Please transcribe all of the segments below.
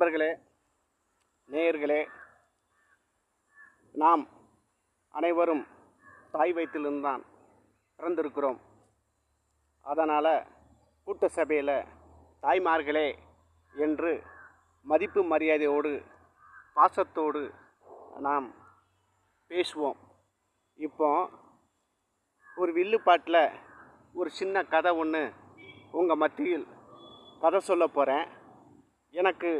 நண்பர்களே, நேயர்களே, நாம் அனைவரும் தாய் வயிற்றிலிருந்து தான் பிறந்திருக்கிறோம். அதனால் கூட்ட சபையில் தாய்மார்களே என்று மதிப்பு மரியாதையோடு பாசத்தோடு நாம் பேசுவோம். இப்போ ஒரு வில்லுப்பாட்டில் ஒரு சின்ன கதை ஒன்று உங்கள் மத்தியில் கதை சொல்ல போகிறேன். எனக்கு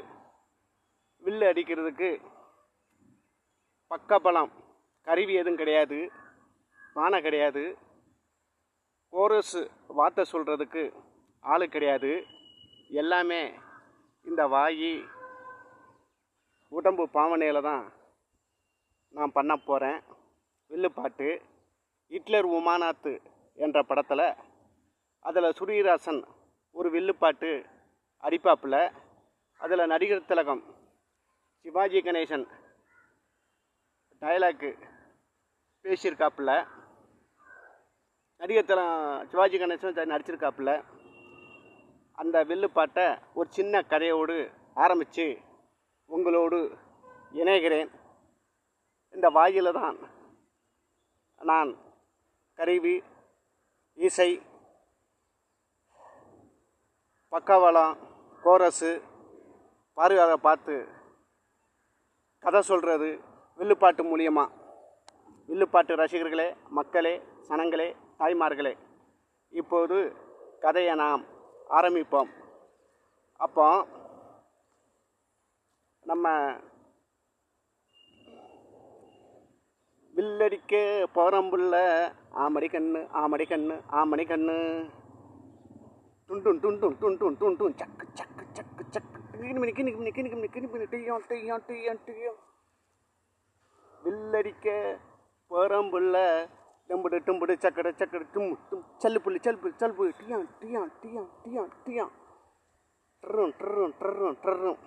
வில்லு அடிக்கிறதுக்கு பக்கபலம் கருவி எதுவும் கிடையாது, பானை கிடையாது, கோரஸ் வார்த்தை சொல்கிறதுக்கு ஆள் கிடையாது. எல்லாமே இந்த வாயி உடம்பு பாவனையில் தான் நான் பண்ண போகிறேன். வில்லுப்பாட்டு ஹிட்லர் உமானாத்து என்ற படத்தில் அதில் சுரீராசன் ஒரு வில்லுப்பாட்டு அடிப்பாப்பில், அதில் நடிகர் திலகம் சிவாஜி கணேசன் டயலாக்கு பேசியிருக்காப்புல, நடிகர் திலகம் சிவாஜி கணேசன் நடிச்சிருக்காப்புல. அந்த வில்லுப்பாட்டை ஒரு சின்ன கதையோடு ஆரம்பித்து உங்களோடு இணைகிறேன். இந்த வாயில் தான் நான் கருவி, இசை, பக்கவலம், கோரஸு, பார்வையாக பார்த்து கதை சொல்கிறது வில்லுப்பாட்டு மூலியமாக. வில்லுப்பாட்டு ரசிகர்களே, மக்களே, சனங்களே, தாய்மார்களே, இப்போது கதையை நாம் ஆரம்பிப்போம். அப்போ நம்ம வில்லடிக்க போகிறம்புள்ள ஆமடி கண்ணு ஆமடி கண்ணு ஆமடி கண்ணு டுண்டும் டுண்டும் டுண்டும் டுண்டும் சக்கு சக்கு சக்கு சக்கு கிணிமணி கிணிமணி கிணிமணி கிணிமணி டீயம் டீயம் டீயம் டீயம். வில்லடிக்க போகிறம்புள்ள டம்புடு டம்புடு சக்கடை சக்கடை டும் டும் சல்லு புள்ளி சல்பு சல்பு டீயம் டீயம் டீயம் டீயம் டீயம் ட்ரும் ட்ரும் ட்ரும் ட்ரும்.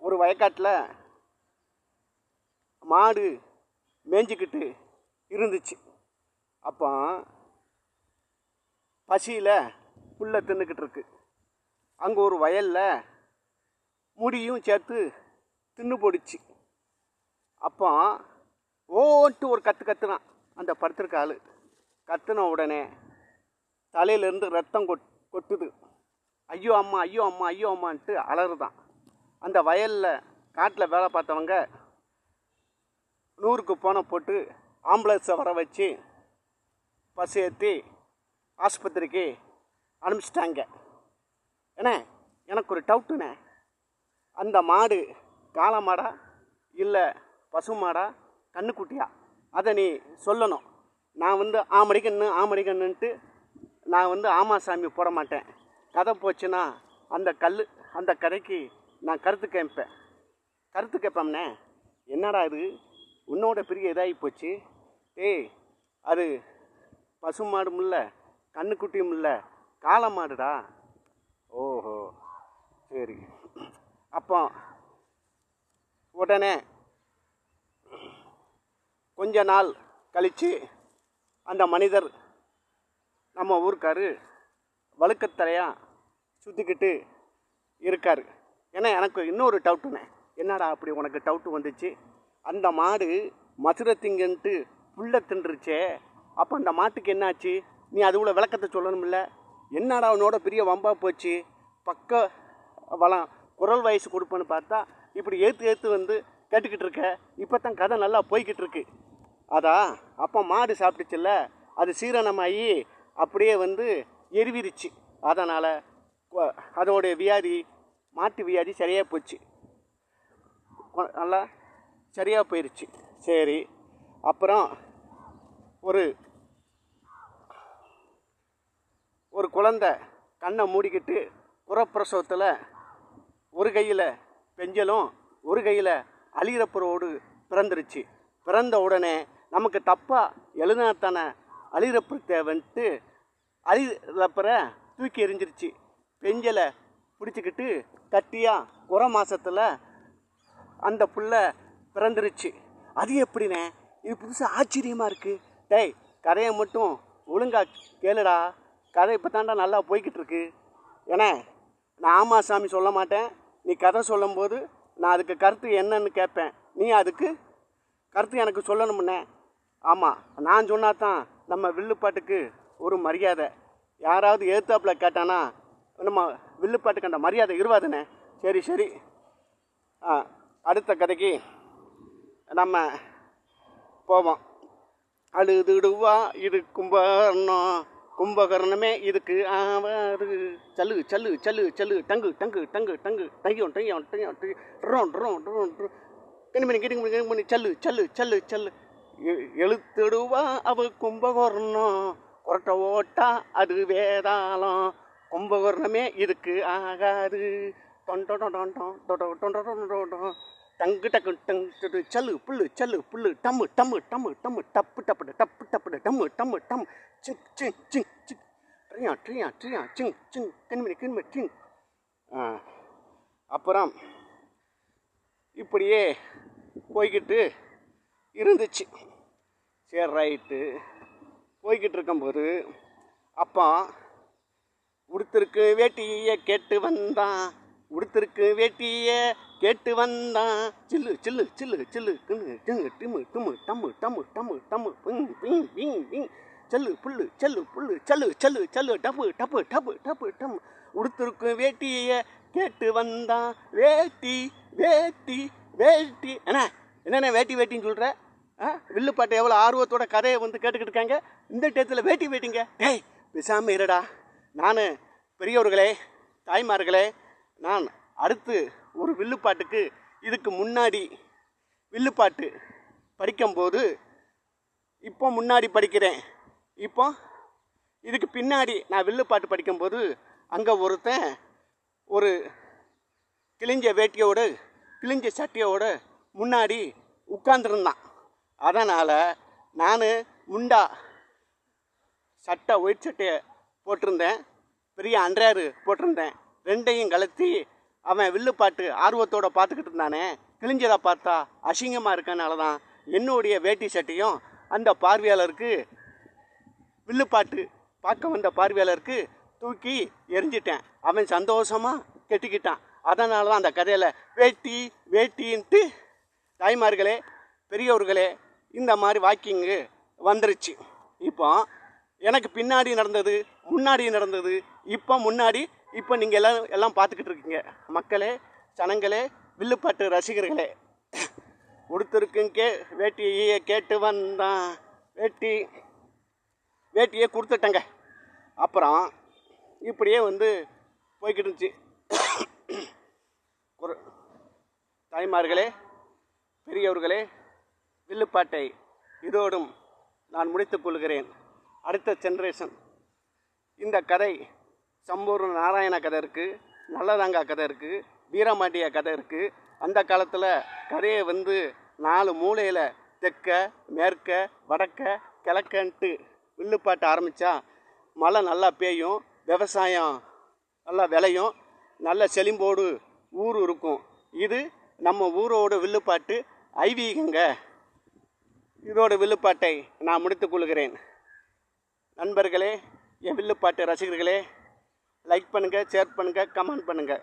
ஒரு வயக்காட்டில் மாடு மேய்ஞ்சிக்கிட்டு இருந்துச்சு. அப்போ பசியில் புல்லை தின்னுக்கிட்டு இருக்கு. அங்கே ஒரு வயலில் முடியும் சேர்த்து தின்னு போடுச்சு. அப்போ ஓன்ட்டு ஒரு கத்துனான் அந்த படுத்திருக்க ஆள். கத்துன உடனே தலையிலேருந்து ரத்தம் கொட்டுது. ஐயோ அம்மா ஐயோ அம்மா ஐயோ அம்மான்ட்டு அலறுதான். அந்த வயலில் காட்டில் வேலை பார்த்தவங்க 100க்கு போன போட்டு ஆம்புலன்ஸை வர வச்சு பஸ் ஏற்றி ஆஸ்பத்திரிக்கு அனுப்பிச்சிட்டாங்க. ஏன்னா எனக்கு ஒரு டவுட்டுண்ணே, அந்த மாடு காளை மாடா இல்லை பசு மாடா கண்ணுக்குட்டியா, அதை நீ சொல்லணும். நான் ஆமடி கண்ணுன்ட்டு நான் ஆமாசாமி போட மாட்டேன். கதை போச்சுன்னா அந்த கதைக்கு நான் கருத்து கேட்பேன்னே. என்னடா இது உன்னோட பெரிய இதாகி போச்சு. அது பசு மாடும் இல்லை, கண்ணுக்குட்டியும் இல்லை, காளை மாடுடா. ஓஹோ சரி. அப்போ உடனே கொஞ்ச நாள் கழித்து அந்த மனிதர் நம்ம ஊருக்காரு வழுக்கத்தலையாக சுற்றிக்கிட்டு இருக்கார். ஏன்னா எனக்கு இன்னொரு டவுட்டுண்ணே. என்னடா அப்படி உனக்கு டவுட்டு வந்துச்சு? அந்த மாடு மசுரை திங்கன்ட்டு புல்லை தின்றுச்சே, அப்போ அந்த மாட்டுக்கு என்னாச்சு? நீ அதுக்குள்ள விளக்கத்தை சொல்லணும்ல. என்னடா உன்னோட பெரிய வம்பா போச்சு? பக்க வளம் குரல் வயசு கொடுப்பேன்னு பார்த்தா இப்படி ஏற்று கேட்டுக்கிட்டு இருக்க. இப்போ தான் கதை நல்லா போய்கிட்டு இருக்கு. அப்போ மாடு சாப்பிட்டுச்சுல்ல, அது சீரணமாகி அப்படியே எரிவிருச்சு. அதனால் அதோடைய வியாதி, மாட்டு வியாதி சரியாக போச்சு, நல்லா சரியாக போயிடுச்சு. சரி. அப்புறம் ஒரு குழந்தை கண்ணை மூடிக்கிட்டு புறப்பிரசவத்தில் ஒரு கையில் பெஞ்சலும் ஒரு கையில் அழியிறப்பரோடு பிறந்துருச்சு. பிறந்த உடனே நமக்கு தப்பாக எழுதினாத்தானே அழியிறப்பு தேவைன்ட்டு அழியிறப்பரை தூக்கி எறிஞ்சிருச்சு. பெஞ்சலை பிடிச்சிக்கிட்டு கட்டியாக குறை மாதத்தில் அந்த புள்ள பிறந்துருச்சு. அது எப்படிண்ணே? இது புதுசாக ஆச்சரியமாக இருக்குது. கதையை மட்டும் ஒழுங்கா கேளுடா. கதை இப்போ தாண்டா நல்லா போய்கிட்டு இருக்கு. ஏன்னா நான் ஆமா சாமி சொல்ல மாட்டேன். நீ கதை சொல்லும்போது நான் அதுக்கு கருத்து என்னன்னு கேட்பேன். நீ அதுக்கு கருத்து எனக்கு சொல்லணும்னே. ஆமாம், நான் சொன்னா தான் நம்ம வில்லுப்பாட்டுக்கு ஒரு மரியாதை. யாராவது ஏத்தாப்பில் கேட்டானா நம்ம வில்லுப்பாட்டுக்கு அந்த மரியாதை இருவாதுண்ணே. சரி சரி, அடுத்த கதைக்கு நம்ம போவோம். அழுதுடுவா இது கும்பகர்ணம், கும்பகர்ணமே இதுக்கு ஆவாது. சல்லு சல்லு சல்லு சல்லு டங்கு டங்கு டங்கு டங்கு டையோன் டையோன் டையோன் ரோன் ரோன் ரோன் கிணிமணி கிணிமணி சல்லு சல்லு சல்லு சல்லு. எழுத்துடுவா அவ கும்பகர்ணம், கொரட்ட ஓட்டா அது வேதாளம், கும்பகர்ணமே இதுக்கு ஆகாது. டங்கு டக்கு டங்கு சல்லு புல்லு சல்லு புல்லு டம்மு டம்மு டம்மு டம்மு டப்பு டப்பு டப்பு டப்பு டம்மு டம்மு டம் Singh Singh Singh Singh Tria Tria Tria Singh Singh கிண்மணி கிண்மணி Singh. அப்புறம் இப்படியே போய்கிட்டு இருந்துச்சு. சரி ரைட்டு, போய்கிட்டு இருக்கும்போது அப்போ உடுத்திருக்கு வேட்டியை கேட்டு வந்தான், உடுத்திருக்கு வேட்டியை கேட்டு வந்தான். சில்லு சில்லு சில்லு சில்லு கிண்ணு டிங்கு டிம்மு டிம்மு டம்மு டம்மு டம்மு டம்மு பிங் பிங் பிங் பிங் செல்லு புல்லு செல்லு புல்லு செல்லு செல்லு செல்லு டப்பு டப்பு டப்பு டப்பு டம். உடுத்திருக்கு வேட்டியை கேட்டு வந்தான், வேட்டி வேட்டி வேட்டி. என்னண்ணே வேட்டி வேட்டின்னு சொல்கிற? வில்லுப்பாட்டை எவ்வளோ ஆர்வத்தோட கதையை வந்து கேட்டுக்கிட்டு இருக்காங்க, இந்த டயத்தில் வேட்டி வேட்டிங்க. டேய் பேசாமல் இருடா. நான் பெரியவர்களே தாய்மார்களே, நான் அடுத்து ஒரு வில்லுப்பாட்டுக்கு இதுக்கு முன்னாடி வில்லுப்பாட்டு படிக்கும்போது இப்போ முன்னாடி படிக்கிறேன். இப்போ இதுக்கு பின்னாடி நான் வில்லுப்பாட்டு படிக்கும்போது அங்கே ஒருத்தன் ஒரு கிழிஞ்ச வேட்டியோடு கிழிஞ்ச சட்டையோடு முன்னாடி உட்கார்ந்துருந்தான். அதனால் நான் முண்டா சட்டை ஒயிட் சட்டையை போட்டிருந்தேன், பெரிய அன்றாரு போட்டிருந்தேன். ரெண்டையும் கலத்தி அவன் வில்லுப்பாட்டு ஆர்வத்தோடு பார்த்துக்கிட்டு இருந்தானே, கிழிஞ்சதை பார்த்தா அசிங்கமாக இருக்கனால தான் என்னுடைய வேட்டி சட்டையும் அந்த பார்வையாளருக்கு, வில்லுப்பாட்டு பார்க்க வந்த பார்வையாளருக்கு தூக்கி எரிஞ்சிட்டேன். அவன் சந்தோஷமாக கெட்டிக்கிட்டான். அதனால தான் அந்த கதையில் வேட்டி வேட்டின்ட்டு தாய்மார்களே பெரியவர்களே இந்த மாதிரி வாக்கிங்கு வந்துருச்சு. இப்போ எனக்கு பின்னாடி நடந்தது, முன்னாடி நடந்தது, இப்போ முன்னாடி, இப்போ நீங்கள் எல்லாம் பார்த்துக்கிட்டு இருக்கீங்க. மக்களே, சனங்களே, வில்லுப்பாட்டு ரசிகர்களே, உடுத்திருக்குங்க வேட்டியை கேட்டு வந்தான், வேட்டியை கொடுத்துட்டேங்க. அப்புறம் இப்படியே வந்து போய்கிட்டு இருந்துச்சு. தாய்மார்களே பெரியவர்களே, வில்லுப்பாட்டை இதோடும் நான் முடித்துக் கொள்கிறேன். அடுத்த ஜென்ரேஷன் இந்த கதை சம்பூர்ண நாராயண கதை இருக்குது, நல்லதாங்கா கதை இருக்குது, வீரமாட்டியா கதை இருக்குது. அந்த காலத்தில் கதையை வந்து 4 மூலையில் தெற்க மேற்க வடக்க கிழக்கன்ட்டு வில்லுப்பாட்டு ஆரம்பித்தா மழை நல்லா பெய்யும், விவசாயம் நல்லா விளையும், நல்ல செழிம்போடு ஊர் இருக்கும். இது நம்ம ஊரோட வில்லுப்பாட்டு ஐதீகங்க. இதோட வில்லுப்பாட்டை நான் முடித்துக் கொள்கிறேன். நண்பர்களே, என் வில்லுப்பாட்டு ரசிகர்களே, லைக் பண்ணுங்கள், ஷேர் பண்ணுங்கள், கமெண்ட் பண்ணுங்கள்.